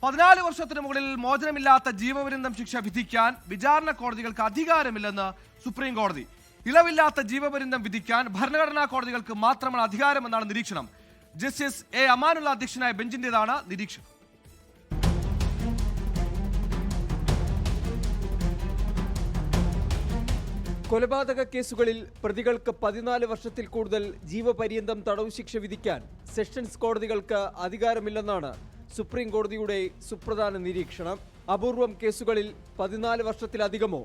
14 വർഷത്തിന് മുകളിൽ മോചനമില്ലാത്ത ജീവപര്യന്തം ശിക്ഷ വിധിക്കാൻ വിചാരണ കോടതികൾക്ക് അധികാരമില്ലെന്ന് സുപ്രീം കോടതി. ഇളവില്ലാത്ത ജീവപര്യന്തം വിധിക്കാൻ ഭരണഘടനാ കോടതികൾക്ക് മാത്രമാണ് അധികാരമെന്നാണ് നിരീക്ഷണം. ജസ്റ്റിസ് എ അമാനുള്ള അധ്യക്ഷനായ ബെഞ്ചിന്റേതാണ് നിരീക്ഷണം. കൊലപാതക കേസുകളിൽ പ്രതികൾക്ക് 14 വർഷത്തിൽ കൂടുതൽ ജീവപര്യന്തം തടവ് ശിക്ഷ വിധിക്കാൻ സെഷൻസ് കോടതികൾക്ക് അധികാരമില്ലെന്നാണ് സുപ്രീം കോടതിയുടെ സുപ്രധാന നിരീക്ഷണം. അപൂർവം കേസുകളിൽ 14 വർഷത്തിലധികമോ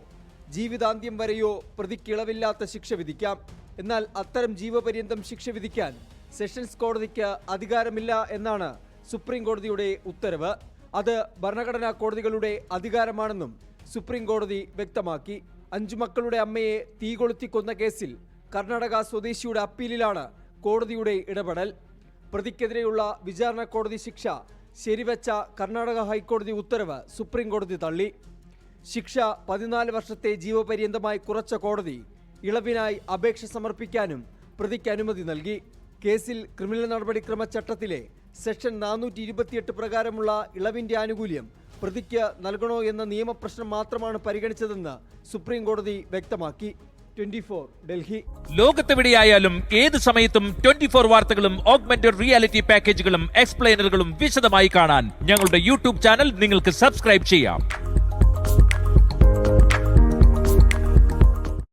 ജീവിതാന്ത്യം വരെയോ പ്രതിക്ക് ഇളവില്ലാത്ത ശിക്ഷ വിധിക്കാം. എന്നാൽ അത്തരം ജീവപര്യന്തം ശിക്ഷ വിധിക്കാൻ സെഷൻസ് കോടതിക്ക് അധികാരമില്ല എന്നാണ് സുപ്രീം കോടതിയുടെ ഉത്തരവ്. അത് ഭരണഘടനാ കോടതികളുടെ അധികാരമാണെന്നും സുപ്രീം കോടതി വ്യക്തമാക്കി. 5 മക്കളുടെ അമ്മയെ തീ കൊളുത്തി കൊന്ന കേസിൽ കർണാടക സ്വദേശിയുടെ അപ്പീലിലാണ് കോടതിയുടെ ഇടപെടൽ. പ്രതിക്കെതിരെയുള്ള വിചാരണ കോടതി ശിക്ഷ ശരിവെച്ച കർണാടക ഹൈക്കോടതി ഉത്തരവ് സുപ്രീം കോടതി തള്ളി. ശിക്ഷ 14 വർഷത്തെ ജീവപര്യന്തമായി കുറച്ച കോടതി ഇളവിനായി അപേക്ഷ സമർപ്പിക്കാനും പ്രതിക്ക് അനുമതി നൽകി. കേസിൽ ക്രിമിനൽ നടപടിക്രമച്ചട്ടത്തിലെ സെക്ഷൻ 428 പ്രകാരമുള്ള ഇളവിന്റെ ആനുകൂല്യം പ്രതിക്ക് നൽകണോ എന്ന നിയമപ്രശ്നം മാത്രമാണ് പരിഗണിച്ചതെന്ന് സുപ്രീം കോടതി വ്യക്തമാക്കി. 24 ഡൽഹി. ലോകത്തെവിടെയായാലും ഏത് സമയത്തും 24 വാർത്തകളും ഓഗ്മെന്റഡ് റിയാലിറ്റി പാക്കേജുകളും എക്സ്പ്ലെയിനറുകളും വിശദമായി കാണാൻ ഞങ്ങളുടെ യൂട്യൂബ് ചാനൽ നിങ്ങൾക്ക് സബ്സ്ക്രൈബ് ചെയ്യാം.